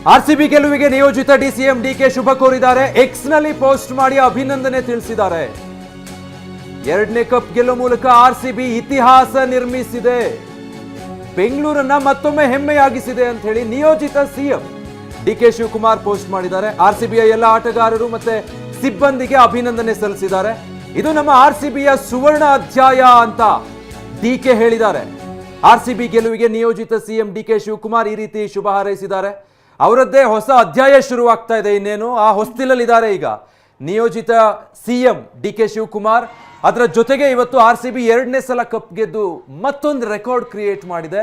RCB ಗೆಲುವಿಗೆ ನಿಯೋಜಿತ DCM DK ಶುಭ ಕೋರಿದ್ದಾರೆ. ಎಕ್ಸ್ ನಲ್ಲಿ ಪೋಸ್ಟ್ ಮಾಡಿ ಅಭಿನಂದನೆ ತಿಳಿಸಿದ್ದಾರೆ. ಎರಡನೇ ಕಪ್ ಗೆಲ್ಲುವ ಮೂಲಕ ಆರ್ಸಿಬಿ ಇತಿಹಾಸ ನಿರ್ಮಿಸಿದೆ, ಬೆಂಗಳೂರನ್ನ ಮತ್ತೊಮ್ಮೆ ಹೆಮ್ಮೆಯಾಗಿಸಿದೆ ಅಂತ ಹೇಳಿ ನಿಯೋಜಿತ ಸಿಎಂ ಡಿಕೆ ಶಿವಕುಮಾರ್ ಪೋಸ್ಟ್ ಮಾಡಿದ್ದಾರೆ. ಆರ್ಸಿಬಿಯ ಎಲ್ಲ ಆಟಗಾರರು ಮತ್ತೆ ಸಿಬ್ಬಂದಿಗೆ ಅಭಿನಂದನೆ ಸಲ್ಲಿಸಿದ್ದಾರೆ. ಇದು ನಮ್ಮ ಆರ್ಸಿಬಿಯ ಸುವರ್ಣ ಅಧ್ಯಾಯ ಅಂತ ಡಿಕೆ ಹೇಳಿದ್ದಾರೆ. ಆರ್ಸಿಬಿ ಗೆಲುವಿಗೆ ನಿಯೋಜಿತ ಸಿಎಂ ಡಿಕೆ ಶಿವಕುಮಾರ್ ಈ ರೀತಿ ಶುಭ ಹಾರೈಸಿದ್ದಾರೆ. ಅವರದ್ದೇ ಹೊಸ ಅಧ್ಯಾಯ ಶುರುವಾಗ್ತಾ ಇದೆ, ಇನ್ನೇನು ಆ ಹೊಸ್ತಿಲಲ್ಲಿದ್ದಾರೆ ಈಗ ನಿಯೋಜಿತ ಸಿಎಂ ಡಿಕೆ ಶಿವಕುಮಾರ್. ಅದರ ಜೊತೆಗೆ ಇವತ್ತು ಆರ್ಸಿಬಿ ಎರಡನೇ ಸಲ ಕಪ್ ಗೆದ್ದು ಮತ್ತೊಂದು ರೆಕಾರ್ಡ್ ಕ್ರಿಯೇಟ್ ಮಾಡಿದೆ.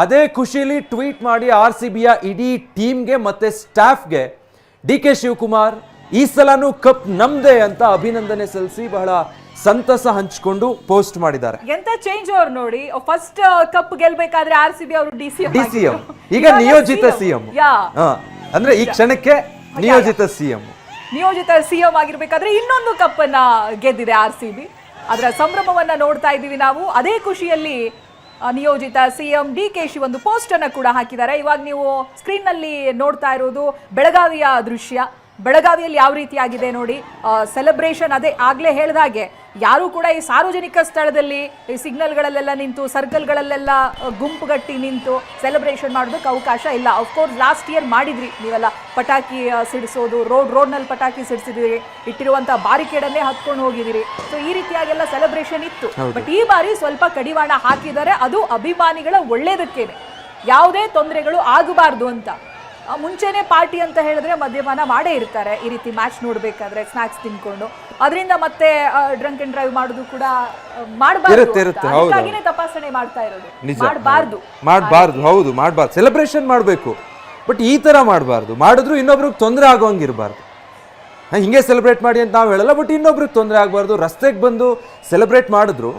ಅದೇ ಖುಷಿಲಿ ಟ್ವೀಟ್ ಮಾಡಿ ಆರ್ಸಿಬಿಯ ಇಡೀ ಟೀಮ್ಗೆ ಮತ್ತೆ ಸ್ಟಾಫ್ಗೆ ಡಿಕೆ ಶಿವಕುಮಾರ್ ಈ ಸಲನೂ ಕಪ್ ನಮ್ದೇ ಅಂತ ಅಭಿನಂದನೆ ಸಲ್ಲಿಸಿ ಬಹಳ ಸಂತಸ ಹಂಚಿಕೊಂಡು ಪೋಸ್ಟ್ ಮಾಡಿದ್ದಾರೆ. ಎಂತ ಚೇಂಜ್ ಅವ್ರು ನೋಡಿ, ಫಸ್ಟ್ ಕಪ್ ಗೆಲ್ಬೇಕಾದ್ರೆ ಆರ್ಸಿಬಿ ಅವರು ಡಿಸಿಎಂ, ಈಗ ನಿಯೋಜಿತ ಸಿಎಂ. ಅಂದ್ರೆ ಈ ಕ್ಷಣಕ್ಕೆ ನಿಯೋಜಿತ ಸಿಎಂ ಆಗಿರ್ಬೇಕಾದ್ರೆ ಇನ್ನೊಂದು ಕಪ್ ಅನ್ನ ಗೆದ್ದಿದೆ ಆರ್ಸಿಬಿ. ಅದರ ಸಂಭ್ರಮವನ್ನ ನೋಡ್ತಾ ಇದ್ದೀವಿ ನಾವು. ಅದೇ ಖುಷಿಯಲ್ಲಿ ನಿಯೋಜಿತ ಸಿಎಂ ಡಿಕೆಶಿ ಒಂದು ಪೋಸ್ಟ್ ಅನ್ನ ಕೂಡ ಹಾಕಿದ್ದಾರೆ. ಇವಾಗ ನೀವು ಸ್ಕ್ರೀನ್ ನಲ್ಲಿ ನೋಡ್ತಾ ಇರೋದು ಬೆಳಗಾವಿಯ ದೃಶ್ಯ. ಬೆಳಗಾವಿಯಲ್ಲಿ ಯಾವ ರೀತಿಯಾಗಿದೆ ನೋಡಿ, ಸೆಲೆಬ್ರೇಷನ್. ಅದೇ ಆಗ್ಲೇ ಹೇಳಿದ ಹಾಗೆ ಯಾರು ಕೂಡ ಈ ಸಾರ್ವಜನಿಕ ಸ್ಥಳದಲ್ಲಿ ಈ ಸಿಗ್ನಲ್ಗಳಲ್ಲೆಲ್ಲ ನಿಂತು ಸರ್ಕಲ್ಗಳಲ್ಲೆಲ್ಲ ಗುಂಪುಗಟ್ಟಿ ನಿಂತು ಸೆಲೆಬ್ರೇಷನ್ ಮಾಡೋದಕ್ಕೆ ಅವಕಾಶ ಇಲ್ಲ. ಅಫ್ಕೋರ್ಸ್ ಲಾಸ್ಟ್ ಇಯರ್ ಮಾಡಿದ್ರಿ ನೀವೆಲ್ಲ, ಪಟಾಕಿ ಸಿಡಿಸೋದು, ರೋಡ್ನಲ್ಲಿ ಪಟಾಕಿ ಸಿಡಿಸಿದಿರಿ, ಇಟ್ಟಿರುವಂಥ ಬಾರಿಕೇಡನ್ನೇ ಹತ್ಕೊಂಡು ಹೋಗಿದ್ದೀರಿ. ಸೊ ಈ ರೀತಿಯಾಗೆಲ್ಲ ಸೆಲೆಬ್ರೇಷನ್ ಇತ್ತು. ಬಟ್ ಈ ಬಾರಿ ಸ್ವಲ್ಪ ಕಡಿವಾಣ ಹಾಕಿದ್ದಾರೆ. ಅದು ಅಭಿಮಾನಿಗಳ ಒಳ್ಳೇದಕ್ಕೇನೆ, ಯಾವುದೇ ತೊಂದರೆಗಳು ಆಗಬಾರ್ದು ಅಂತ. ಮುಂಚೆನೆ ಪಾರ್ಟಿ ಅಂತ ಹೇಳಿದ್ರೆ ಮದ್ಯಪಾನ ಮಾಡೇ ಇರ್ತಾರೆ ಈ ರೀತಿ ಮ್ಯಾಚ್ ನೋಡ್ಬೇಕಾದ್ರೆ, ಸ್ನಾಕ್ಸ್ ತಿನ್ಕೊಂಡು. ಅದರಿಂದ ಮತ್ತೆ ಡ್ರಂಕ್ ಅಂಡ್ ಡ್ರೈವ್ ಮಾಡೋದು ಕೂಡ ಮಾಡಬಾರ್ದು, ತಪಾಸಣೆ ಮಾಡ್ತಾ ಇರೋದು. ಮಾಡಬಾರ್ದು, ಹೌದು ಮಾಡಬಾರ್ದು. ಸೆಲೆಬ್ರೇಷನ್ ಮಾಡಬೇಕು, ಬಟ್ ಈ ತರ ಮಾಡಬಾರ್ದು. ಮಾಡಿದ್ರು ಇನ್ನೊಬ್ರಿಗೆ ತೊಂದರೆ ಆಗೋಂಗಿರಬಾರ್ದು. ಹಿಂಗೆ ಸೆಲೆಬ್ರೇಟ್ ಮಾಡಿ ಅಂತ ನಾವು ಹೇಳಲ್ಲ, ಬಟ್ ಇನ್ನೊಬ್ರಿಗೆ ತೊಂದರೆ ಆಗಬಾರ್ದು. ರಸ್ತೆಗೆ ಬಂದು ಸೆಲೆಬ್ರೇಟ್ ಮಾಡಿದ್ರು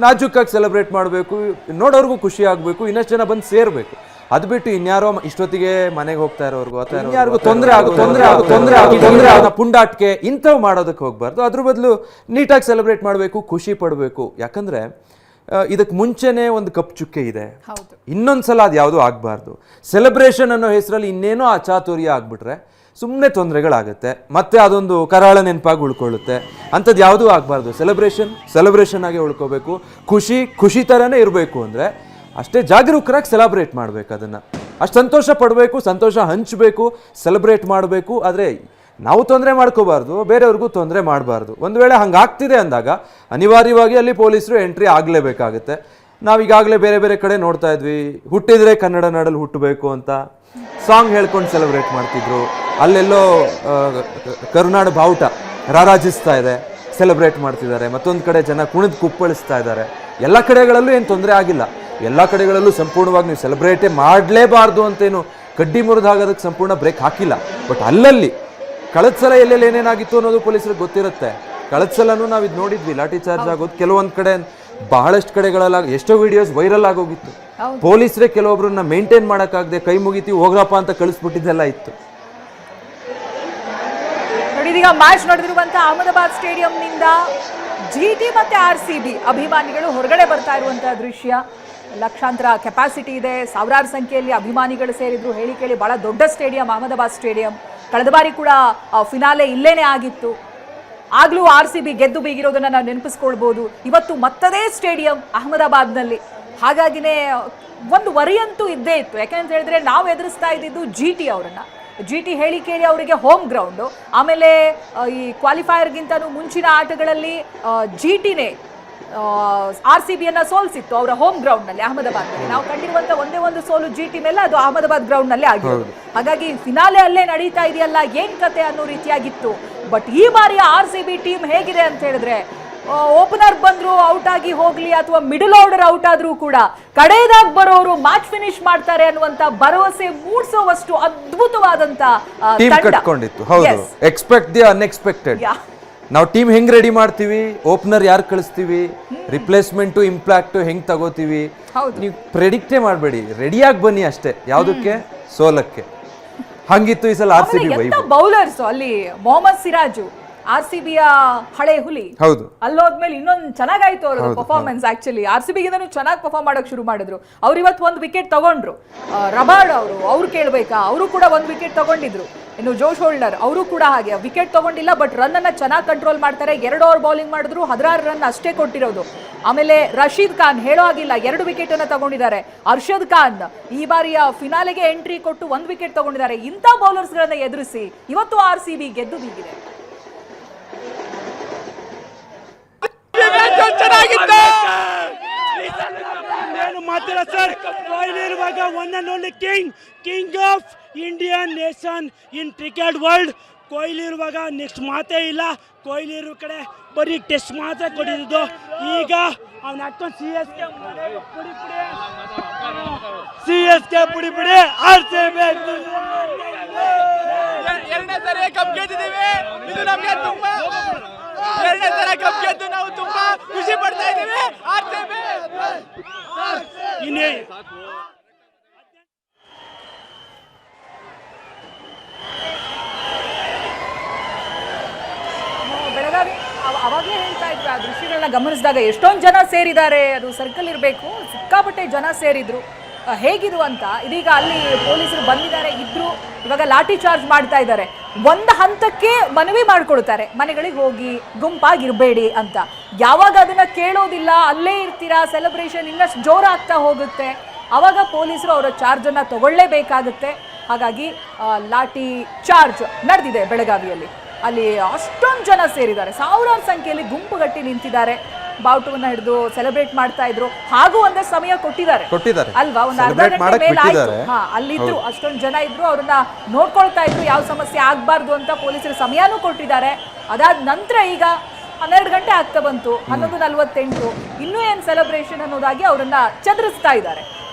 ನಾಜೂಕಾಗಿ ಸೆಲೆಬ್ರೇಟ್ ಮಾಡಬೇಕು, ನೋಡೋರ್ಗೂ ಖುಷಿ ಆಗಬೇಕು, ಇನ್ನಷ್ಟು ಜನ ಬಂದು ಸೇರ್ಬೇಕು. ಅದು ಬಿಟ್ಟು ಇನ್ಯಾರೋ ಇಷ್ಟೊತ್ತಿಗೆ ಮನೆಗೆ ಹೋಗ್ತಾ ಇರೋರ್ಗು ಅಥವಾ ಇನ್ಯಾರಿಗೂ ತೊಂದರೆ ಪುಂಡಾಟಿಕೆ ಇಂಥವು ಮಾಡೋದಕ್ಕೆ ಹೋಗ್ಬಾರ್ದು. ಅದ್ರ ಬದಲು ನೀಟಾಗಿ ಸೆಲೆಬ್ರೇಟ್ ಮಾಡಬೇಕು, ಖುಷಿ ಪಡಬೇಕು. ಯಾಕಂದ್ರೆ ಇದಕ್ಕೆ ಮುಂಚೆನೆ ಒಂದು ಕಪ್ ಚುಕ್ಕೆ ಇದೆ, ಇನ್ನೊಂದ್ಸಲ ಅದು ಯಾವುದೂ ಆಗಬಾರ್ದು. ಸೆಲೆಬ್ರೇಷನ್ ಅನ್ನೋ ಹೆಸರಲ್ಲಿ ಇನ್ನೇನೋ ಅಚಾತುರ್ಯ ಆಗ್ಬಿಟ್ರೆ ಸುಮ್ಮನೆ ತೊಂದರೆಗಳಾಗುತ್ತೆ, ಮತ್ತೆ ಅದೊಂದು ಕರಾಳ ನೆನಪಾಗಿ ಉಳ್ಕೊಳ್ಳುತ್ತೆ. ಅಂಥದ್ದು ಯಾವುದೂ ಆಗಬಾರ್ದು. ಸೆಲೆಬ್ರೇಷನ್ ಆಗಿ ಉಳ್ಕೋಬೇಕು. ಖುಷಿ ಥರನೇ ಇರಬೇಕು. ಅಂದರೆ ಅಷ್ಟೇ ಜಾಗರೂಕರಾಗಿ ಸೆಲೆಬ್ರೇಟ್ ಮಾಡಬೇಕು, ಅದನ್ನು ಅಷ್ಟು ಸಂತೋಷ ಪಡಬೇಕು, ಸಂತೋಷ ಹಂಚಬೇಕು, ಸೆಲೆಬ್ರೇಟ್ ಮಾಡಬೇಕು. ಆದರೆ ನಾವು ತೊಂದರೆ ಮಾಡ್ಕೋಬಾರ್ದು, ಬೇರೆಯವ್ರಿಗೂ ತೊಂದರೆ ಮಾಡಬಾರ್ದು. ಒಂದು ವೇಳೆ ಹಂಗಾಗ್ತಿದೆ ಅಂದಾಗ ಅನಿವಾರ್ಯವಾಗಿ ಅಲ್ಲಿ ಪೊಲೀಸರು ಎಂಟ್ರಿ ಆಗಲೇಬೇಕಾಗುತ್ತೆ. ನಾವೀಗಾಗಲೇ ಬೇರೆ ಬೇರೆ ಕಡೆ ನೋಡ್ತಾ ಇದ್ವಿ, ಹುಟ್ಟಿದ್ರೆ ಕನ್ನಡ ನಾಡಲ್ಲಿ ಹುಟ್ಟಬೇಕು ಅಂತ ಸಾಂಗ್ ಹೇಳ್ಕೊಂಡು ಸೆಲೆಬ್ರೇಟ್ ಮಾಡ್ತಿದ್ರು. ಅಲ್ಲೆಲ್ಲೋ ಕರುನಾಡು ಬಾವುಟ ರಾರಾಜಿಸ್ತಾ ಇದೆ, ಸೆಲೆಬ್ರೇಟ್ ಮಾಡ್ತಿದ್ದಾರೆ. ಮತ್ತೊಂದು ಕಡೆ ಜನ ಕುಣಿದು ಕುಪ್ಪಳಿಸ್ತಾ ಇದ್ದಾರೆ. ಎಲ್ಲ ಕಡೆಗಳಲ್ಲೂ ಏನು ತೊಂದರೆ ಆಗಿಲ್ಲ, ಎಲ್ಲ ಕಡೆಗಳಲ್ಲೂ ಸಂಪೂರ್ಣವಾಗಿ ನೀವು ಸೆಲೆಬ್ರೇಟೇ ಮಾಡಲೇಬಾರ್ದು ಅಂತೇನು ಕಡ್ಡಿ ಮುರಿದು ಹಾಕೋದಕ್ಕೆ ಸಂಪೂರ್ಣ ಬ್ರೇಕ್ ಹಾಕಿಲ್ಲ. ಬಟ್ ಅಲ್ಲಲ್ಲಿ ಕಳೆದ ಸಲ ಎಲ್ಲೆಲ್ಲಿ ಏನೇನಾಗಿತ್ತು ಅನ್ನೋದು ಪೊಲೀಸರಿಗೆ ಗೊತ್ತಿರುತ್ತೆ. ಕಳೆದ ಸಲನೂ ನಾವು ಇದು ನೋಡಿದ್ವಿ, ಲಾಠಿ ಚಾರ್ಜ್ ಆಗೋದು. ಕೆಲವೊಂದು ಕಡೆ ಬಹಳಷ್ಟು ಕಡೆಗಳೆಲ್ಲ ಎಷ್ಟೋ ವಿಡಿಯೋಸ್ ವೈರಲ್ ಆಗೋಗಿತ್ತು. ಪೊಲೀಸರೇ ಕೆಲವೊಬ್ರನ್ನ ಮೇಂಟೈನ್ ಮಾಡೋಕ್ಕಾಗದೆ ಕೈ ಮುಗಿತೀವಿ ಹೋಗ್ರಪ್ಪ ಅಂತ ಕಳಿಸ್ಬಿಟ್ಟಿದ್ದೆಲ್ಲ ಇತ್ತು. ಇದೀಗ ಮ್ಯಾಚ್ ನಡೆದಿರುವಂತ ಅಹಮದಾಬಾದ್ ಸ್ಟೇಡಿಯಂನಿಂದ ಜಿಟಿ ಮತ್ತೆ ಆರ್ಸಿಬಿ ಅಭಿಮಾನಿಗಳು ಹೊರಗಡೆ ಬರ್ತಾ ಇರುವಂತಹ ದೃಶ್ಯ. ಲಕ್ಷಾಂತರ ಕೆಪಾಸಿಟಿ ಇದೆ, ಸಾವಿರಾರು ಸಂಖ್ಯೆಯಲ್ಲಿ ಅಭಿಮಾನಿಗಳು ಸೇರಿದ್ರು. ಹೇಳಿ ಕೇಳಿ ಬಹಳ ದೊಡ್ಡ ಸ್ಟೇಡಿಯಂ ಅಹಮದಾಬಾದ್ ಸ್ಟೇಡಿಯಂ. ಕಳೆದ ಬಾರಿ ಕೂಡ ಫಿನಾಲೆ ಇಲ್ಲೇನೆ ಆಗಿತ್ತು, ಆಗ್ಲೂ ಆರ್ಸಿಬಿ ಗೆದ್ದು ಬೀಗಿರೋದನ್ನ ನಾವು ನೆನಪಿಸ್ಕೊಳ್ಬಹುದು. ಇವತ್ತು ಮತ್ತದೇ ಸ್ಟೇಡಿಯಂ ಅಹಮದಾಬಾದ್ನಲ್ಲಿ. ಹಾಗಾಗಿನೇ ಒಂದು ವರಿಯಂತೂ ಇದ್ದೇ ಇತ್ತು. ಯಾಕೆಂತ ಹೇಳಿದ್ರೆ ನಾವು ಎದುರಿಸ್ತಾ ಇದ್ದಿದ್ದು ಜಿಟಿ ಅವರನ್ನ. ಜಿಟಿ ಹೇಳಿ ಕೇಳಿ ಅವರಿಗೆ ಹೋಮ್ ಗ್ರೌಂಡು. ಆಮೇಲೆ ಈ ಕ್ವಾಲಿಫೈಯರ್ಗಿಂತನೂ ಮುಂಚಿನ ಆಟಗಳಲ್ಲಿ ಜಿಟಿನೇ ಆರ್ಸಿಬಿಯನ್ನ ಸೋಲಿಸಿತ್ತು ಅವರ ಹೋಮ್ ಗ್ರೌಂಡ್ನಲ್ಲಿ ಅಹಮದಾಬಾದ್ನಲ್ಲಿ. ನಾವು ಕಂಡಿರುವಂತ ಒಂದೇ ಒಂದು ಸೋಲು ಜಿಟಿ ಮೇಲೆ, ಅದು ಅಹಮದಾಬಾದ್ ಗ್ರೌಂಡ್ನಲ್ಲೇ ಆಗಿರೋದು. ಹಾಗಾಗಿ ಫಿನಾಲೆ ಅಲ್ಲೇ ನಡೀತಾ ಇದೆಯಲ್ಲ, ಏನ್ ಕತೆ ಅನ್ನೋ ರೀತಿಯಾಗಿತ್ತು. ಬಟ್ ಈ ಬಾರಿಯ ಆರ್ಸಿಬಿ ಟೀಮ್ ಹೇಗಿದೆ ಅಂತ ಹೇಳಿದ್ರೆ, ಓಪನರ್ ಬಂದ್ರು ಔಟ್ ಆಗಿ ಹೋಗ್ಲಿ ಅಥವಾ ಮಿಡಲ್ ಆರ್ಡರ್ ಔಟ್ ಆದ್ರೂ ಕೂಡ ಕಡೆಯದಾಗಿ ಬರೋರು ಮ್ಯಾಚ್ ಫಿನಿಶ್ ಮಾಡ್ತಾರೆ ಅನ್ನುವಂತ ಭರವಸೆ ಮೂಡಿಸುವಷ್ಟು ಅದ್ಭುತವಾದಂತ ಕಟ್ಕೊಂಡಿತ್ತು. ಹೌದು, ಎಕ್ಸ್ಪೆಕ್ಟ್ ದಿ ಅನ್ಎಕ್ಸ್ಪೆಕ್ಟೆಡ್. ನಾವು ಟೀಮ್ ಹೆಂಗ್ ರೆಡಿ ಮಾಡ್ತೀವಿ, ಓಪನರ್ ಯಾರು ಕಳಿಸ್ತೀವಿ, ರಿಪ್ಲೇಸ್ಮೆಂಟ್ ಇಂಪ್ಯಾಕ್ಟ್ ಹೆಂಗ್ ತಗೋತೀವಿ, ನೀವು ಪ್ರೆಡಿಕ್ಟೇ ಮಾಡಬೇಡಿ, ರೆಡಿಯಾಗಿ ಬನ್ನಿ ಅಷ್ಟೇ. ಯಾವುದಕ್ಕೆ? ಸೋಲಕ್ಕೆ. ಹಂಗಿತ್ತು ಈ ಸಲ ಆರ್ಸಿಬಿ ಬೌಲರ್ಸ್ ಅಲ್ಲಿ ಮೊಹಮ್ಮದ್ ಸಿರಾಜು RCBಯ ಹಳೆ ಹುಲಿ. ಹೌದು, ಅಲ್ಲೋದ್ಮೇಲೆ ಇನ್ನೊಂದು ಚೆನ್ನಾಗಾಯ್ತು ಅವ್ರದ್ದು ಪರ್ಫಾರ್ಮೆನ್ಸ್. ಆಕ್ಚುಲಿ RCB ಗಿಂತನೂ ಚೆನ್ನಾಗಿ ಪರ್ಫಾರ್ಮ್ ಮಾಡಕ್ ಶುರು ಮಾಡಿದ್ರು. ಅವ್ರು ಇವತ್ತು ಒಂದು ವಿಕೆಟ್ ತಗೊಂಡ್ರು. ರಬಾರ್ಡ್ ಅವ್ರು ಕೇಳ್ಬೇಕಾ, ಅವರು ಕೂಡ ಒಂದು ವಿಕೆಟ್ ತಗೊಂಡಿದ್ರು. ಇನ್ನು ಜೋಶ್ ಹೋಲ್ಡರ್ ಅವರು ಕೂಡ ಹಾಗೆ ವಿಕೆಟ್ ತಗೊಂಡಿಲ್ಲ, ಬಟ್ ರನ್ ಅನ್ನ ಚೆನ್ನಾಗಿ ಕಂಟ್ರೋಲ್ ಮಾಡ್ತಾರೆ. 2 ಓವರ್ ಬೌಲಿಂಗ್ ಮಾಡಿದ್ರು, 16 ರನ್ ಅಷ್ಟೇ ಕೊಟ್ಟಿರೋದು. ಆಮೇಲೆ ರಶೀದ್ ಖಾನ್ ಹೇಳೋ ಆಗಿಲ್ಲ, 2 ವಿಕೆಟ್ ಅನ್ನ ತಗೊಂಡಿದ್ದಾರೆ. ಅರ್ಷದ್ ಖಾನ್ ಈ ಬಾರಿಯ ಫಿನಾಲೆಗೆ ಎಂಟ್ರಿ ಕೊಟ್ಟು 1 ವಿಕೆಟ್ ತಗೊಂಡಿದ್ದಾರೆ. ಇಂಥ ಬೌಲರ್ಸ್ ಗಳನ್ನ ಎದುರಿಸಿ ಇವತ್ತು RCB ಗೆದ್ದು ಬೀಗಿದೆ. ಮಾತಿಲ್ಲ ಸರ್, ಕೊಹ್ಲಿ ಇರುವಾಗ one and only king of Indian nation in cricket world. Kohli ಇರುವಾಗ ನೆಕ್ಸ್ಟ್ ಮಾತೇ ಇಲ್ಲ. ಕೊಹ್ಲಿ ಇರೋ ಕಡೆ ಬರೀ ಟೆಸ್ಟ್ ಮಾತ್ರ ಕೊಟ್ಟಿದ್ದು. ಈಗ ಅವ್ನ ಹಾಕೊಂಡು CSK ಪುಡಿ RCB ಎರಡನೇ ಸರಿ ಕಪ್ ಗೆದ್ದಿದ್ದೀವಿ. ಇದು ನಮಗೆ ತುಂಬಾ ಎರಡನೇ ಸಲ ಕಪ್ ಗೆದ್ದು ನಾವು ತುಂಬಾ ಖುಷಿ ಪಡ್ತಾ ಇದ್ದೀವಿ. RCB ಇನ್ನೇ ಬೆಳಗಾವಿ ಅವಾಗಲೇ ಹೇಳ್ತಾ ಇದ್ರು, ಆ ದೃಶ್ಯಗಳನ್ನ ಗಮನಿಸಿದಾಗ ಎಷ್ಟೊಂದು ಜನ ಸೇರಿದ್ದಾರೆ, ಅದು ಸರ್ಕಲ್ ಇರಬೇಕು, ಸಿಕ್ಕಾಪಟ್ಟೆ ಜನ ಸೇರಿದ್ರು. ಹೇಗಿದು ಅಂತ ಇದೀಗ ಅಲ್ಲಿ ಪೊಲೀಸರು ಬಂದಿದ್ದಾರೆ, ಇದ್ರು. ಇವಾಗ ಲಾಠಿ ಚಾರ್ಜ್ ಮಾಡ್ತಾ ಇದ್ದಾರೆ. ಒಂದು ಹಂತಕ್ಕೆ ಮನವಿ ಮಾಡ್ಕೊಳ್ತಾರೆ, ಮನೆಗಳಿಗೆ ಹೋಗಿ ಗುಂಪಾಗಿರಬೇಡಿ ಅಂತ. ಯಾವಾಗ ಅದನ್ನ ಕೇಳೋದಿಲ್ಲ, ಅಲ್ಲೇ ಇರ್ತೀರಾ, ಸೆಲೆಬ್ರೇಷನ್ ಇನ್ನಷ್ಟು ಜೋರಾಗ್ತಾ ಹೋಗುತ್ತೆ, ಅವಾಗ ಪೊಲೀಸರು ಅವರ ಚಾರ್ಜನ್ನು ತಗೊಳ್ಳೇಬೇಕಾಗುತ್ತೆ. ಹಾಗಾಗಿ ಲಾಠಿ ಚಾರ್ಜ್ ನಡೆದಿದೆ ಬೆಳಗಾವಿಯಲ್ಲಿ. ಅಲ್ಲಿ ಅಷ್ಟೊಂದು ಜನ ಸೇರಿದ್ದಾರೆ, ಸಾವಿರಾರು ಸಂಖ್ಯೆಯಲ್ಲಿ ಗುಂಪುಗಟ್ಟಿ ನಿಂತಿದ್ದಾರೆ. ಬಾವುಟವನ್ನ ಹಿಡಿದು ಸೆಲೆಬ್ರೇಟ್ ಮಾಡ್ತಾ ಇದ್ರು. ಹಾಗೂ ಒಂದಷ್ಟು ಸಮಯ ಕೊಟ್ಟಿದ್ದಾರೆ ಅಲ್ವಾ, ಒಂದು ಅರ್ಧ ಗಂಟೆ ಮೇಲೆ ಆಯ್ತು. ಅಲ್ಲಿದ್ರು ಅಷ್ಟೊಂದು ಜನ ಇದ್ರು, ಅವ್ರನ್ನ ನೋಡ್ಕೊಳ್ತಾ ಇದ್ರು, ಯಾವ ಸಮಸ್ಯೆ ಆಗ್ಬಾರ್ದು ಅಂತ ಪೊಲೀಸರು ಸಮಯನೂ ಕೊಟ್ಟಿದ್ದಾರೆ. ಅದಾದ ನಂತರ ಈಗ 12 ಗಂಟೆ ಆಗ್ತಾ ಬಂತು, 11:48. ಇನ್ನೂ ಏನ್ ಸೆಲೆಬ್ರೇಷನ್ ಅನ್ನೋದಾಗಿ ಅವರನ್ನ ಚದುರಿಸ್ತಾ ಇದ್ದಾರೆ.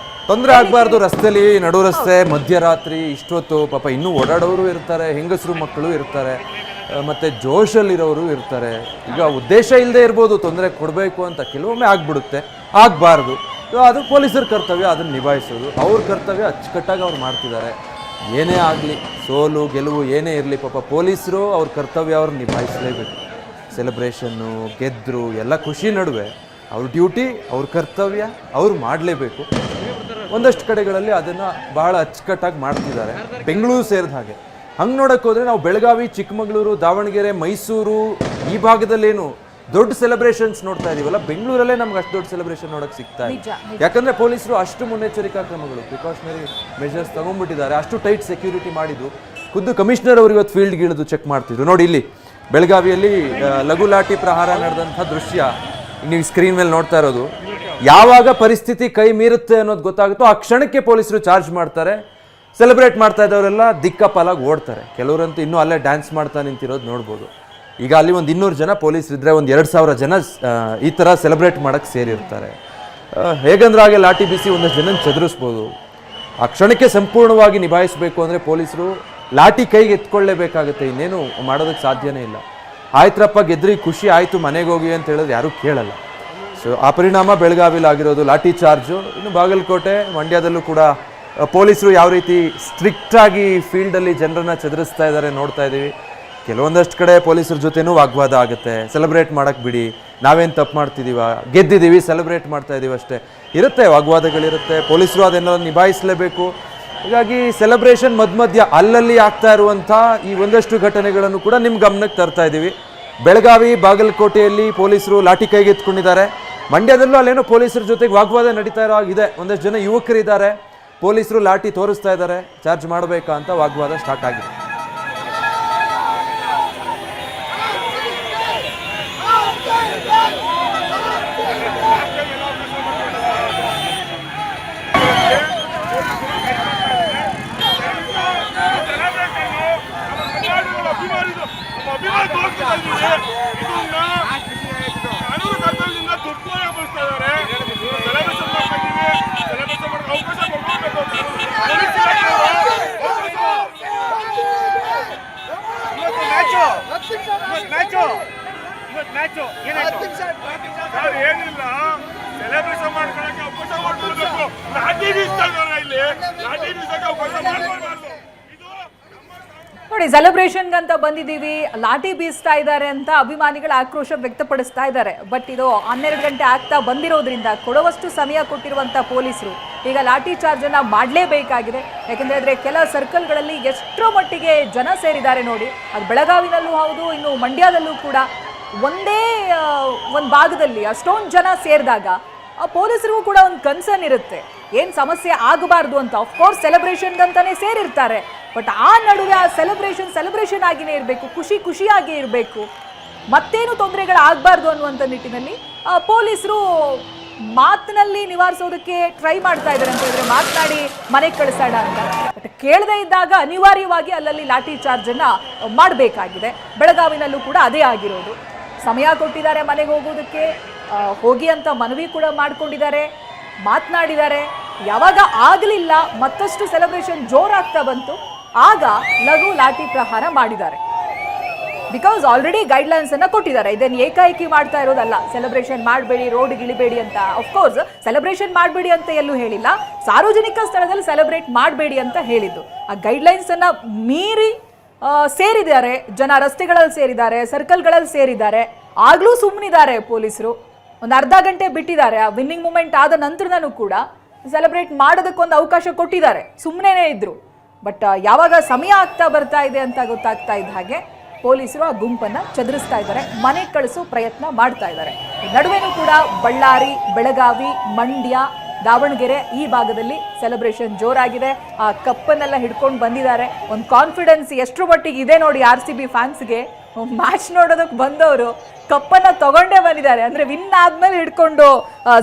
ತೊಂದರೆ ಆಗ್ಬಾರ್ದು, ರಸ್ತೆಯಲ್ಲಿ ನಡು ರಸ್ತೆ ಮಧ್ಯರಾತ್ರಿ ಇಷ್ಟೊತ್ತು ಪಾಪ ಇನ್ನೂ ಓಡಾಡೋರು ಇರ್ತಾರೆ, ಹೆಂಗಸರು ಮಕ್ಕಳು ಇರ್ತಾರೆ, ಮತ್ತೆ ಜೋಶಲ್ಲಿರೋರು ಇರ್ತಾರೆ. ಈಗ ಉದ್ದೇಶ ಇಲ್ಲದೆ ಇರ್ಬೋದು ತೊಂದರೆ ಕೊಡಬೇಕು ಅಂತ, ಕೆಲವೊಮ್ಮೆ ಆಗ್ಬಿಡುತ್ತೆ, ಆಗಬಾರ್ದು. ಅದು ಪೊಲೀಸರ ಕರ್ತವ್ಯ, ಅದನ್ನು ನಿಭಾಯಿಸೋದು ಅವ್ರ ಕರ್ತವ್ಯ. ಅಚ್ಚುಕಟ್ಟಾಗಿ ಅವ್ರು ಮಾಡ್ತಿದ್ದಾರೆ. ಏನೇ ಆಗಲಿ, ಸೋಲು ಗೆಲುವು ಏನೇ ಇರಲಿ, ಪಾಪ ಪೊಲೀಸರು ಅವ್ರ ಕರ್ತವ್ಯ ಅವ್ರು ನಿಭಾಯಿಸಲೇಬೇಕು. ಸೆಲೆಬ್ರೇಷನ್ನು ಗೆದ್ದರು ಎಲ್ಲ ಖುಷಿ ನಡುವೆ ಅವ್ರ ಡ್ಯೂಟಿ, ಅವ್ರ ಕರ್ತವ್ಯ ಅವ್ರು ಮಾಡಲೇಬೇಕು. ಒಂದಷ್ಟು ಕಡೆಗಳಲ್ಲಿ ಅದನ್ನು ಬಹಳ ಅಚ್ಚುಕಟ್ಟಾಗಿ ಮಾಡ್ತಿದ್ದಾರೆ, ಬೆಂಗಳೂರು ಸೇರಿದ ಹಾಗೆ. ಹಂಗೆ ನೋಡೋಕೆ ಹೋದರೆ ನಾವು ಬೆಳಗಾವಿ, ಚಿಕ್ಕಮಗಳೂರು, ದಾವಣಗೆರೆ, ಮೈಸೂರು ಈ ಭಾಗದಲ್ಲೇನು ದೊಡ್ಡ ಸೆಲೆಬ್ರೇಷನ್ಸ್ ನೋಡ್ತಾ ಇದೀವಲ್ಲ, ಬೆಂಗಳೂರಲ್ಲೇ ನಮ್ಗೆ ಅಷ್ಟು ದೊಡ್ಡ ಸೆಲೆಬ್ರೇಷನ್ ನೋಡೋಕೆ ಸಿಗ್ತಾ ಇದೆ. ಯಾಕಂದರೆ ಪೊಲೀಸರು ಅಷ್ಟು ಮುನ್ನೆಚ್ಚರಿಕಾ ಕ್ರಮಗಳು, ಪ್ರಿಕಾಷನರಿ ಮೆಷರ್ಸ್ ತಗೊಂಡ್ಬಿಟ್ಟಿದ್ದಾರೆ, ಅಷ್ಟು ಟೈಟ್ ಸೆಕ್ಯೂರಿಟಿ ಮಾಡಿದ್ದು. ಖುದ್ದು ಕಮಿಷನರ್ ಅವರು ಇವತ್ತು ಫೀಲ್ಡ್ಗೆ ಇಳಿದು ಚೆಕ್ ಮಾಡ್ತಿದ್ರು. ನೋಡಿ ಇಲ್ಲಿ ಬೆಳಗಾವಿಯಲ್ಲಿ ಲಘು ಲಾಠಿ ಪ್ರಹಾರ ನಡೆದಂಥ ದೃಶ್ಯ ನೀವು ಸ್ಕ್ರೀನ್ ಮೇಲೆ ನೋಡ್ತಾ ಇರೋದು. ಯಾವಾಗ ಪರಿಸ್ಥಿತಿ ಕೈ ಮೀರುತ್ತೆ ಅನ್ನೋದು ಗೊತ್ತಾಗುತ್ತೋ ಆ ಕ್ಷಣಕ್ಕೆ ಪೊಲೀಸರು ಚಾರ್ಜ್ ಮಾಡ್ತಾರೆ. ಸೆಲೆಬ್ರೇಟ್ ಮಾಡ್ತಾ ಇದ್ದವರೆಲ್ಲ ದಿಕ್ಕಪಾಲಾಗಿ ಓಡ್ತಾರೆ. ಕೆಲವರಂತೂ ಇನ್ನೂ ಅಲ್ಲೇ ಡ್ಯಾನ್ಸ್ ಮಾಡ್ತಾ ನಿಂತಿರೋದು ನೋಡ್ಬೋದು. ಈಗ ಅಲ್ಲಿ ಒಂದು 200 ಜನ ಪೊಲೀಸರಿದ್ದರೆ ಒಂದು 2000 ಜನ ಈ ಥರ ಸೆಲೆಬ್ರೇಟ್ ಮಾಡೋಕ್ಕೆ ಸೇರಿರ್ತಾರೆ. ಹೇಗಂದ್ರೆ ಹಾಗೆ ಲಾಠಿ ಬೀಸಿ ಒಂದಷ್ಟು ಜನ ಚದುರಿಸ್ಬೋದು. ಆ ಕ್ಷಣಕ್ಕೆ ಸಂಪೂರ್ಣವಾಗಿ ನಿಭಾಯಿಸಬೇಕು ಅಂದರೆ ಪೊಲೀಸರು ಲಾಠಿ ಕೈಗೆ ಎತ್ಕೊಳ್ಳೇಬೇಕಾಗುತ್ತೆ, ಇನ್ನೇನು ಮಾಡೋದಕ್ಕೆ ಸಾಧ್ಯನೇ ಇಲ್ಲ. ಆಯ್ತ್ರಪ್ಪ ಗೆದ್ರಿ, ಖುಷಿ ಆಯಿತು, ಮನೆಗೆ ಹೋಗಿ ಅಂತ ಹೇಳಿದ್ರೆ ಯಾರೂ ಕೇಳಲ್ಲ. ಸೊ ಆ ಪರಿಣಾಮ ಬೆಳಗಾವಿಲಿ ಆಗಿರೋದು ಲಾಠಿ ಚಾರ್ಜು. ಇನ್ನು ಬಾಗಲಕೋಟೆ, ಮಂಡ್ಯದಲ್ಲೂ ಕೂಡ ಪೊಲೀಸರು ಯಾವ ರೀತಿ ಸ್ಟ್ರಿಕ್ಟಾಗಿ ಫೀಲ್ಡಲ್ಲಿ ಜನರನ್ನ ಚದುರಿಸ್ತಾ ಇದ್ದಾರೆ ನೋಡ್ತಾ ಇದ್ದೀವಿ. ಕೆಲವೊಂದಷ್ಟು ಕಡೆ ಪೊಲೀಸರ ಜೊತೆನೂ ವಾಗ್ವಾದ ಆಗುತ್ತೆ. ಸೆಲೆಬ್ರೇಟ್ ಮಾಡೋಕ್ಕೆ ಬಿಡಿ, ನಾವೇನು ತಪ್ಪು ಮಾಡ್ತಿದ್ದೀವ, ಗೆದ್ದಿದ್ದೀವಿ, ಸೆಲೆಬ್ರೇಟ್ ಮಾಡ್ತಾ ಇದ್ದೀವಿ ಅಷ್ಟೇ ಇರುತ್ತೆ, ವಾಗ್ವಾದಗಳಿರುತ್ತೆ. ಪೊಲೀಸರು ಅದನ್ನು ನಿಭಾಯಿಸಲೇಬೇಕು. ಹೀಗಾಗಿ ಸೆಲೆಬ್ರೇಷನ್ ಮಧ್ಯ ಅಲ್ಲಲ್ಲಿ ಆಗ್ತಾ ಇರುವಂಥ ಈ ಒಂದಷ್ಟು ಘಟನೆಗಳನ್ನು ಕೂಡ ನಿಮ್ಮ ಗಮನಕ್ಕೆ ತರ್ತಾ ಇದ್ದೀವಿ. ಬೆಳಗಾವಿ, ಬಾಗಲಕೋಟೆಯಲ್ಲಿ ಪೊಲೀಸರು ಲಾಠಿ ಕೈಗೆ ಎತ್ಕೊಂಡಿದ್ದಾರೆ. ಮಂಡ್ಯದಲ್ಲೂ ಅಲ್ಲೇನೋ ಪೊಲೀಸರ ಜೊತೆಗೆ ವಾಗ್ವಾದ ನಡೀತಾ ಇರೋ ಆಗಿದೆ. ಒಂದಷ್ಟು ಜನ ಯುವಕರಿದ್ದಾರೆ, ಪೊಲೀಸರು ಲಾಠಿ ತೋರಿಸ್ತಾ ಇದ್ದಾರೆ, ಚಾರ್ಜ್ ಮಾಡಬೇಕಾ ಅಂತ ವಾಗ್ವಾದ ಸ್ಟಾರ್ಟ್ ಆಗಿದೆ. ನೋಡಿ, ಸೆಲೆಬ್ರೇಷನ್ಗಂತ ಬಂದಿದ್ದೀವಿ, ಲಾಠಿ ಬೀಸ್ತಾ ಇದ್ದಾರೆ ಅಂತ ಅಭಿಮಾನಿಗಳ ಆಕ್ರೋಶ ವ್ಯಕ್ತಪಡಿಸ್ತಾ ಇದ್ದಾರೆ. ಬಟ್ ಇದು 12 ಗಂಟೆ ಆಗ್ತಾ ಬಂದಿರೋದ್ರಿಂದ ಕೊಡುವಷ್ಟು ಸಮಯ ಕೊಟ್ಟಿರುವಂಥ ಪೊಲೀಸರು ಈಗ ಲಾಠಿ ಚಾರ್ಜ್ ಅನ್ನ ಮಾಡಲೇಬೇಕಾಗಿದೆ. ಯಾಕಂದ್ರೆ ಕೆಲ ಸರ್ಕಲ್ಗಳಲ್ಲಿ ಎಷ್ಟರ ಮಟ್ಟಿಗೆ ಜನ ಸೇರಿದ್ದಾರೆ ನೋಡಿ. ಅದು ಬೆಳಗಾವಿನಲ್ಲೂ ಹೌದು, ಇನ್ನು ಮಂಡ್ಯದಲ್ಲೂ ಕೂಡ ಒಂದೇ ಒಂದು ಭಾಗದಲ್ಲಿ ಅಷ್ಟೊಂದು ಜನ ಸೇರಿದಾಗ ಪೊಲೀಸರಿಗೂ ಕೂಡ ಒಂದು ಕನ್ಸರ್ನ್ ಇರುತ್ತೆ, ಏನು ಸಮಸ್ಯೆ ಆಗಬಾರ್ದು ಅಂತ. ಆಫ್ಕೋರ್ಸ್ ಸೆಲೆಬ್ರೇಷನ್ಗಂತಾನೆ ಸೇರಿರ್ತಾರೆ, ಬಟ್ ಆ ನಡುವೆ ಆ ಸೆಲೆಬ್ರೇಷನ್ ಆಗಿನೇ ಇರಬೇಕು, ಖುಷಿಯಾಗಿ ಇರಬೇಕು, ಮತ್ತೇನು ತೊಂದರೆಗಳಾಗಬಾರ್ದು ಅನ್ನುವಂಥ ನಿಟ್ಟಿನಲ್ಲಿ ಪೊಲೀಸರು ಮಾತಿನಲ್ಲಿ ನಿವಾರಿಸೋದಕ್ಕೆ ಟ್ರೈ ಮಾಡ್ತಾ ಇದ್ದಾರೆ ಅಂತ ಹೇಳಿದ್ರೆ, ಮಾತನಾಡಿ ಮನೆಗೆ ಕಳಿಸೋಣ ಅಂತ. ಬಟ್ ಕೇಳದೇ ಇದ್ದಾಗ ಅನಿವಾರ್ಯವಾಗಿ ಅಲ್ಲಲ್ಲಿ ಲಾಠಿ ಚಾರ್ಜನ್ನು ಮಾಡಬೇಕಾಗಿದೆ. ಬೆಳಗಾವಿನಲ್ಲೂ ಕೂಡ ಅದೇ ಆಗಿರೋದು. ಸಮಯ ಕೊಟ್ಟಿದ್ದಾರೆ ಮನೆಗೆ ಹೋಗೋದಕ್ಕೆ, ಹೋಗಿ ಅಂತ ಮನವಿ ಕೂಡ ಮಾಡ್ಕೊಂಡಿದ್ದಾರೆ, ಮಾತನಾಡಿದ್ದಾರೆ. ಯಾವಾಗ ಆಗಲಿಲ್ಲ, ಮತ್ತಷ್ಟು ಸೆಲೆಬ್ರೇಷನ್ ಜೋರಾಗ್ತಾ ಬಂತು, ಆಗ ಲಘು ಲಾಠಿ ಪ್ರಹಾರ ಮಾಡಿದ್ದಾರೆ. ಬಿಕಾಸ್ ಆಲ್ರೆಡಿ ಗೈಡ್ಲೈನ್ಸ್ ಅನ್ನ ಕೊಟ್ಟಿದ್ದಾರೆ. ಇದನ್ನು ಏಕಾಏಕಿ ಮಾಡ್ತಾ ಇರೋದಲ್ಲ, ಸೆಲೆಬ್ರೇಷನ್ ಮಾಡಬೇಡಿ, ರೋಡ್ಗೆ ಇಳಿಬೇಡಿ ಅಂತ. ಅಫ್ಕೋರ್ಸ್ ಸೆಲೆಬ್ರೇಷನ್ ಮಾಡಬೇಡಿ ಅಂತ ಎಲ್ಲೂ ಹೇಳಿಲ್ಲ, ಸಾರ್ವಜನಿಕ ಸ್ಥಳದಲ್ಲಿ ಸೆಲೆಬ್ರೇಟ್ ಮಾಡಬೇಡಿ ಅಂತ ಹೇಳಿದ್ದು. ಆ ಗೈಡ್ಲೈನ್ಸ್ ಅನ್ನ ಮೀರಿ ಸೇರಿದ್ದಾರೆ ಜನ, ರಸ್ತೆಗಳಲ್ಲಿ ಸೇರಿದ್ದಾರೆ, ಸರ್ಕಲ್ಗಳಲ್ಲಿ ಸೇರಿದ್ದಾರೆ. ಆಗ್ಲೂ ಸುಮ್ಮನಿದ್ದಾರೆ ಪೊಲೀಸರು. ಒಂದು ಅರ್ಧ ಗಂಟೆ ಬಿಟ್ಟಿದ್ದಾರೆ. ಆ ವಿನ್ನಿಂಗ್ ಮೂಮೆಂಟ್ ಆದ ನಂತರನೂ ಕೂಡ ಸೆಲೆಬ್ರೇಟ್ ಮಾಡೋದಕ್ಕೊಂದು ಅವಕಾಶ ಕೊಟ್ಟಿದ್ದಾರೆ, ಸುಮ್ಮನೆ ಇದ್ರು. ಬಟ್ ಯಾವಾಗ ಸಮಯ ಆಗ್ತಾ ಬರ್ತಾ ಇದೆ ಅಂತ ಗೊತ್ತಾಗ್ತಾ ಇದ್ದ ಹಾಗೆ ಪೊಲೀಸರು ಆ ಗುಂಪನ್ನು ಚದುರಿಸ್ತಾ ಇದ್ದಾರೆ, ಮನೆಗೆ ಕಳಿಸೋ ಪ್ರಯತ್ನ ಮಾಡ್ತಾ ಇದ್ದಾರೆ. ನಡುವೆನೂ ಕೂಡ ಬಳ್ಳಾರಿ, ಬೆಳಗಾವಿ, ಮಂಡ್ಯ, ದಾವಣಗೆರೆ ಈ ಭಾಗದಲ್ಲಿ ಸೆಲೆಬ್ರೇಷನ್ ಜೋರಾಗಿದೆ. ಆ ಕಪ್ಪನ್ನೆಲ್ಲ ಹಿಡ್ಕೊಂಡು ಬಂದಿದ್ದಾರೆ. ಒಂದು ಕಾನ್ಫಿಡೆನ್ಸ್ ಎಷ್ಟರ ಮಟ್ಟಿಗೆ ಇದೆ ನೋಡಿ RCB ಫ್ಯಾನ್ಸ್ಗೆ. ಮ್ಯಾಚ್ ನೋಡೋದಕ್ಕೆ ಬಂದವರು ಕಪ್ಪನ್ನ ತಗೊಂಡೇ ಬಂದಿದ್ದಾರೆ. ಅಂದ್ರೆ ವಿನ್ ಆದ್ಮೇಲೆ ಹಿಡ್ಕೊಂಡು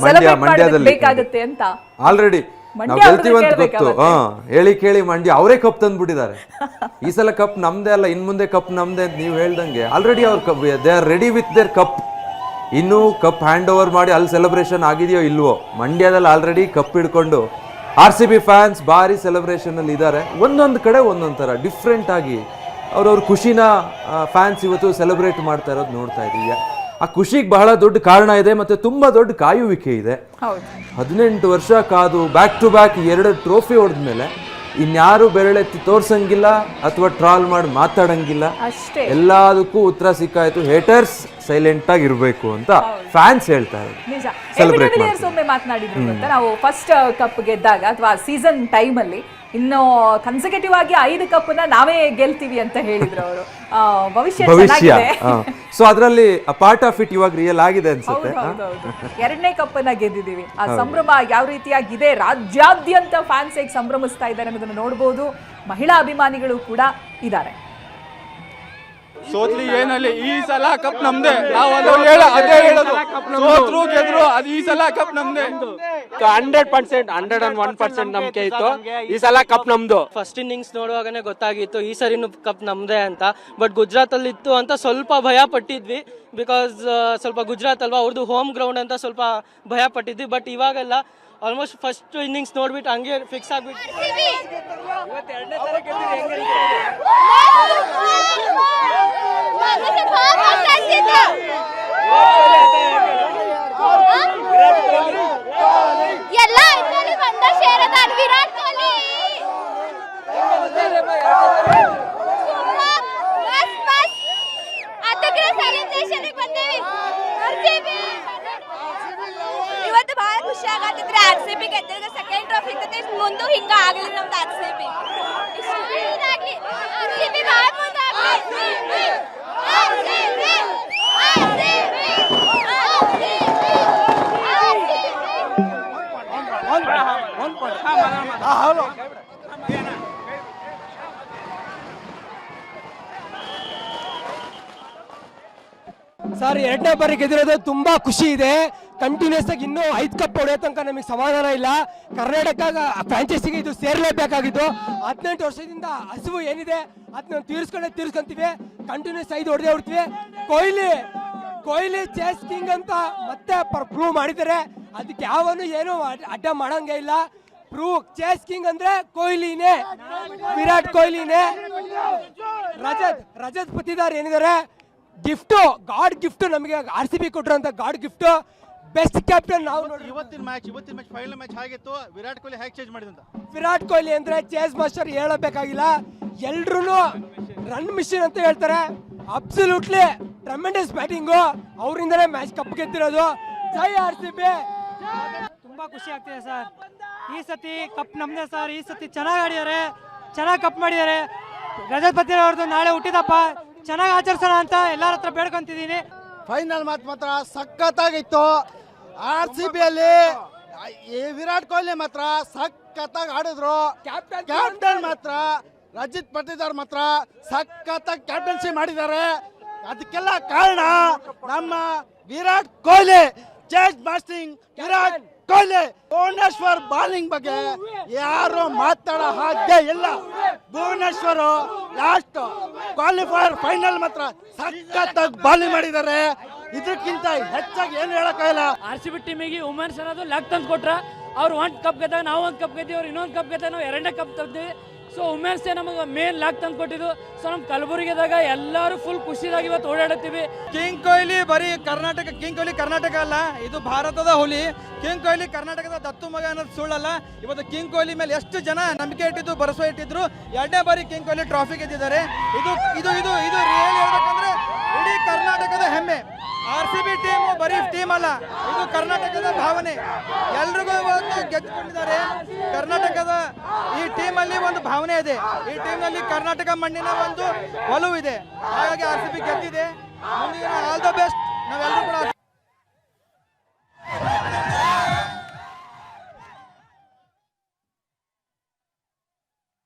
ಸೆಲೆಬ್ರೇಟ್ ಮಾಡೋದಕ್ಕೆ ಬೇಕಾಗುತ್ತೆ ಅಂತ ಆಲ್ರೆಡಿ ಗೊತ್ತು. ಹೇಳಿ ಕೇಳಿ ಮಂಡ್ಯ ಅವರೇ ಕಪ್ ತಂದ್ಬಿಟ್ಟಿದ್ದಾರೆ. ಈ ಸಲ ಕಪ್ ನಮ್ದೇ ಅಲ್ಲ, ಇನ್ ಮುಂದೆ ಕಪ್ ನಮ್ದೇ ಅಂತ ನೀವು ಹೇಳ್ದಂಗೆ ಆಲ್ರೆಡಿ ಅವ್ರ they are ready with their cup. ಇನ್ನೂ ಕಪ್ ಹ್ಯಾಂಡ್ ಓವರ್ ಮಾಡಿ ಅಲ್ಲಿ ಸೆಲೆಬ್ರೇಷನ್ ಆಗಿದೆಯೋ ಇಲ್ವೋ, ಮಂಡ್ಯದಲ್ಲಿ ಆಲ್ರೆಡಿ ಕಪ್ ಹಿಡ್ಕೊಂಡು RCB ಫ್ಯಾನ್ಸ್ ಭಾರಿ ಸೆಲೆಬ್ರೇಷನ್ ಅಲ್ಲಿ ಇದ್ದಾರೆ. ಒಂದೊಂದು ಕಡೆ ಒಂದೊಂದು ಥರ ಡಿಫ್ರೆಂಟ್ ಆಗಿ ಅವ್ರವ್ರ ಖುಷಿನ ಫ್ಯಾನ್ಸ್ ಇವತ್ತು ಸೆಲೆಬ್ರೇಟ್ ಮಾಡ್ತಾ ಇರೋದು ನೋಡ್ತಾ ಇದ್ದೀವಿ. ಆ ಖುಷಿಗೆ ಬಹಳ ದೊಡ್ಡ ಕಾರಣ ಇದೆ, ಮತ್ತೆ ತುಂಬಾ ದೊಡ್ಡ ಕಾಯುವಿಕೆ ಇದೆ. 18 ವರ್ಷ ಕಾದು ಬ್ಯಾಕ್ ಟು ಬ್ಯಾಕ್ 2 ಟ್ರೋಫಿ ಹೊಡೆದ್ಮೇಲೆ ಇನ್ಯಾರು ಬೆರಳೆತ್ತಿ ತೋರ್ಸಂಗಿಲ್ಲ ಅಥವಾ ಟ್ರಾಲ್ ಮಾಡಿ ಮಾತಾಡಂಗಿಲ್ಲ. ಎಲ್ಲದಕ್ಕೂ ಉತ್ತರ ಸಿಕ್ಕಾಯ್ತು, ಹೇಟರ್ಸ್ ಸೈಲೆಂಟ್ ಆಗಿ ಇರಬೇಕು ಅಂತ ಫ್ಯಾನ್ಸ್ ಹೇಳ್ತಾರೆ. ಸೆಲೆಬ್ರೇಟ್ ಮಾತನಾಡಿದ್ರು ಅಂತ ನಾವು ಫಸ್ಟ್ ಕಪ್ ಗೆದ್ದಾಗ ಅಥವಾ ಸೀಸನ್ ಟೈಮ್ ಅಲ್ಲಿ ಇನ್ನು ಕನ್ಸರ್ಕೇಟಿವ್ ಆಗಿ 5 ಕಪ್ನ ನಾವೇ ಗೆಲ್ತೀವಿ ಅಂತ ಹೇಳಿದ್ರು ಅವರು. ಭವಿಷ್ಯ ಸೊ ಅದರಲ್ಲಿ ಪಾರ್ಟ್ ಆಫ್ ಇಟ್ ಇವಾಗ ರಿಯಲ್ ಆಗಿದೆ ಅನ್ಸುತ್ತೆ. 2ನೇ ಕಪ್ಪನ್ನ ಗೆದ್ದಿದ್ದೀವಿ. ಆ ಸಂಭ್ರಮ ಯಾವ ರೀತಿಯಾಗಿದೆ, ರಾಜ್ಯಾದ್ಯಂತ ಫ್ಯಾನ್ಸ್ ಹೇಗೆ ಸಂಭ್ರಮಿಸ್ತಾ ಇದ್ದಾರೆ ಅನ್ನೋದನ್ನ ನೋಡಬಹುದು. ಮಹಿಳಾ ಅಭಿಮಾನಿಗಳು ಕೂಡ ಇದ್ದಾರೆ. ಸೋತ್ಲಿ ಏನಲ್ಲಿ ಈ ಸಲ ಕಪ್ ನಮ್ದೇ. ನಾವು ಅದೇ ಹೇಳೋದು, ಸೋತ್ರು ಗೆದ್ರು ಅದು ಈ ಸಲ ಕಪ್ ನಮ್ದೇ. 100%, 101% ನಂಬಿಕೆ ಇತ್ತು ಈ ಸಲ ಕಪ್ ನಮ್ದು. ಫಸ್ಟ್ ಇನ್ನಿಂಗ್ಸ್ ನೋಡುವಾಗನೇ ಗೊತ್ತಾಗಿತ್ತು ಈ ಸರಿನೂ ಕಪ್ ನಮ್ದೇ ಅಂತ. ಬಟ್ ಗುಜರಾತ್ ಅಲ್ಲಿ ಇತ್ತು ಅಂತ ಸ್ವಲ್ಪ ಭಯ ಪಟ್ಟಿದ್ವಿ, ಬಿಕಾಸ್ ಸ್ವಲ್ಪ ಗುಜರಾತ್ ಅಲ್ವಾ, ಅವ್ರದ್ದು ಹೋಮ್ ಗ್ರೌಂಡ್ ಅಂತ ಸ್ವಲ್ಪ ಭಯ ಪಟ್ಟಿದ್ವಿ. ಬಟ್ ಇವಾಗೆಲ್ಲ ಆಲ್ಮೋಸ್ಟ್ ಫಸ್ಟ್ ಇನ್ನಿಂಗ್ಸ್ ನೋಡ್ಬಿಟ್ಟು ಹಂಗೆ ಫಿಕ್ಸ್ ಆಗ್ಬಿಟ್ಟು ಎಲ್ಲ ಇದರಲ್ಲಿ ಬಂದ ಸೇರದಾರ ವಿರಾಟ್ ಕೊಹ್ಲಿ. ಅದಕ್ಕೆ ಸೆಲೆಬ್ರೇಷನ್ ಬಂದೇವಿ. ಇವತ್ತು ಬಹಳ ಖುಷಿ ಆಗತ್ತಿದ್ರೆ RCB ಗೆದ್ದಾಗ ಸೆಕೆಂಡ್ ಟ್ರೋಫಿ ಇರ್ತದೆ. ಮುಂದೆ ಹಿಂಗ ಆಗಲಿ ನಮ್ದು RCB. RCB ಬಹಳ ಮುಂದಾಗ್ಲಿ. ಸರ್ 2ನೇ ಬಾರಿ ಗೆದ್ದಿರೋದು ತುಂಬಾ ಖುಷಿ ಇದೆ. ಕಂಟಿನ್ಯೂಸ್ ಆಗಿ ಇನ್ನೂ 5 ಕಪ್ ಹೊಡೆಯೋ ತನಕ ನಮಗೆ ಸಮಾಧಾನ ಇಲ್ಲ. ಕರ್ನಾಟಕ ಫ್ರಾಂಚೈಸಿಗೆ ಇದು ಸೇರ್ಲೇಬೇಕಾಗಿದ್ದು. 18 ವರ್ಷದಿಂದ ಹಸಿವು ಏನಿದೆ ಅದನ್ನ ತೀರಿಸ್ಕೊಂತೀವಿ. ಕಂಟಿನ್ಯೂಸ್ 5 ಹೊಡೆದೇ ಹೊಡ್ತೀವಿ. ಕೊಹ್ಲಿ ಚೇಸ್ ಕಿಂಗ್ ಅಂತ ಮತ್ತೆ ಪ್ರೂವ್ ಮಾಡಿದ್ದಾರೆ. ಅದಕ್ಕೆ ಯಾವನು ಏನು ಅಡ್ಡ ಮಾಡಂಗೆ ಇಲ್ಲ. ಚೇಸ್ ಕಿಂಗ್ ಅಂದ್ರೆ ಕೊಹ್ಲಿನೇ, ವಿರಾಟ್ ಕೊಹ್ಲಿನೇ. ರಜತ್ ಪತಿದಾರ್ ಏನಿದ್ದಾರೆ, ಗಿಫ್ಟ್, ಗಾಡ್ ಗಿಫ್ಟ್ ನಮಗೆ RCB ಕೊಟ್ಟಿರೋಂಥ ಗಾಡ್ ಗಿಫ್ಟ್. ಬೆಸ್ಟ್ ಕ್ಯಾಪ್ಟನ್ ನಾವು ನೋಡಿ. ಇವತ್ತಿನ ಮ್ಯಾಚ್ ಫೈನಲ್ ಮ್ಯಾಚ್ ಆಗಿತ್ತು. ವಿರಾಟ್ ಕೊಹ್ಲಿ ಹೇಗೆ ಚೇಂಜ್ ಮಾಡಿದಂತ. ವಿರಾಟ್ ಕೊಹ್ಲಿ ಅಂದ್ರೆ ಚೇಸ್ ಮಾಸ್ಟರ್ ಹೇಳಬೇಕಾಗಿಲ್ಲ. ಎಲ್ರು ರನ್ ಮಿಷನ್ ಅಂತ ಹೇಳ್ತಾರೆ. ಅಬ್ಸಲ್ಯೂಟ್ಲಿ ಟ್ರೆಮೆಂಡಸ್ ಬ್ಯಾಟಿಂಗು, ಅವರಿಂದಲೇ ಮ್ಯಾಚ್ ಕಪ್ ಗೆದ್ದಿರೋದು. ಜೈ RCB. ತುಂಬಾ ಖುಷಿ ಆಗ್ತಿದೆ ಸರ್. ಈ ಸತಿ ಕಪ್ ನಮ್ದೇ ಸರ್. ಈ ಸತಿ ಚೆನ್ನಾಗಿ ಆಡಿದ್ದಾರೆ, ಚೆನ್ನಾಗಿ ಕಪ್ ಮಾಡಿದ್ದಾರೆ. ರಜತ್ ಪತಿರಾವ್ ಅವ್ರದ್ದು ನಾಳೆ ಹುಟ್ಟಿದಪ್ಪ, ಚೆನ್ನಾಗಿ ಆಚರಿಸೋಣ ಅಂತ ಎಲ್ಲರ ಹತ್ರ ಬೇಡ್ಕೊಂತಿದ್ದೀನಿ. ಫೈನಲ್ ಮಾತ್ರ ಸಖತ್ತಾಗಿತ್ತು. RCB ಅಲ್ಲಿ ವಿರಾಟ್ ಕೊಹ್ಲಿ ಮಾತ್ರ ಸಖತ್ತಾಗಿ ಆಡಿದ್ರು. ಕ್ಯಾಪ್ಟನ್ ಮಾತ್ರ ರಜಿತ್ ಪಟಿದಾರ್ ಮಾತ್ರ ಸಖತ್ತಾಗಿ ಕ್ಯಾಪ್ಟನ್ಸಿ ಮಾಡಿದ್ದಾರೆ. ಅದಕ್ಕೆಲ್ಲ ಕಾರಣ ನಮ್ಮ ವಿರಾಟ್ ಕೊಹ್ಲಿ. ಚೇಂಜ್ ಮಾಸ್ಟಿಂಗ್ ವಿರಾಟ್ ಕೊಹ್ಲಿ. ಭುವನೇಶ್ವರ್ ಬಾಲಿಂಗ್ ಬಗ್ಗೆ ಯಾರು ಮಾತಾಡೋ ಹಾಗೆ ಇಲ್ಲ. ಭುವನೇಶ್ವರ್ ಲಾಸ್ಟ್ ಕ್ವಾಲಿಫೈಯರ್ ಫೈನಲ್ ಮಾತ್ರ ಸಖತ್ತಾಗಿ ಬಾಲಿಂಗ್ ಮಾಡಿದ್ದಾರೆ. ಇದಕ್ಕಿಂತ ಹೆಚ್ಚಾಗಿ ಏನು ಹೇಳಕ್ಕಾಗಿಲ್ಲ. RCB ಟೀಮಿಗೆ ವುಮೆನ್ಸ್ ಅನ್ನೋದು ಲಾಕ್ ತಂದು ಕೊಟ್ರ. ಅವ್ರು ಒಂದು ಕಪ್ ಗೆದ್ದಾಗ ನಾವು ಒಂದು ಕಪ್ ಗೆದ್ದೀವಿ, ಅವ್ರು ಇನ್ನೊಂದು ಕಪ್ ಗೆದ್ದಾಗ ನಾವು ಎರಡನೇ ಕಪ್ ತೆಗ್ದೀವಿ. ಸೊ ವುಮೆನ್ಸೇ ನಮಗೆ ಮೇನ್ ಲಾಕ್ ತಂದು ಕೊಟ್ಟಿದ್ದು. ಸೊ ನಮ್ಮ ಕಲಬುರಗಿದಾಗ ಎಲ್ಲರೂ ಫುಲ್ ಖುಷಿಯಾಗಿ ಇವತ್ತು ಓಡಾಡುತ್ತೀವಿ. ಕಿಂಗ್ ಕೊಹ್ಲಿ ಬರೀ ಕರ್ನಾಟಕ, ಕಿಂಗ್ ಕೊಹ್ಲಿ ಕರ್ನಾಟಕ ಅಲ್ಲ, ಇದು ಭಾರತದ ಹುಲಿ. ಕಿಂಗ್ ಕೊಹ್ಲಿ ಕರ್ನಾಟಕದ ದತ್ತು ಮಗ ಅನ್ನೋದು ಸುಳ್ಳಲ್ಲ. ಇವತ್ತು ಕಿಂಗ್ ಕೊಹ್ಲಿ ಮೇಲೆ ಎಷ್ಟು ಜನ ನಂಬಿಕೆ ಇಟ್ಟಿದ್ದು, ಭರವಸೆ ಇಟ್ಟಿದ್ರು. 2ನೇ ಬಾರಿ ಕಿಂಗ್ ಕೊಹ್ಲಿ ಟ್ರಾಫಿ ಗೆದ್ದಿದ್ದಾರೆ. ಇದು ಇದು ಇದು ಇದು ರಿಯಲ್ ಹೇಳ್ಬೇಕಂದ್ರೆ ಇಡೀ ಕರ್ನಾಟಕದ ಹೆಮ್ಮೆ. RCB ಟೀಮ್ ಬರೀ ಟೀಮ್ ಅಲ್ಲ, ಇದು ಕರ್ನಾಟಕದ ಭಾವನೆ. ಎಲ್ರಿಗೂ ಇವತ್ತು ಗೆದ್ದುಕೊಂಡಿದ್ದಾರೆ. ಕರ್ನಾಟಕದ ಈ ಟೀಮಲ್ಲಿ ಒಂದು ಭಾವನೆ ಇದೆ. ಈ ಟೀಮ್ನಲ್ಲಿ ಕರ್ನಾಟಕ ಮಣ್ಣಿನ ಒಂದು ಒಲವು ಇದೆ. ಹಾಗಾಗಿ RCB ಗೆದ್ದಿದೆ. ಮುಂದಿನ ಆಲ್ ದ ಬೆಸ್ಟ್. ನಾವೆಲ್ಲರೂ ಕೂಡ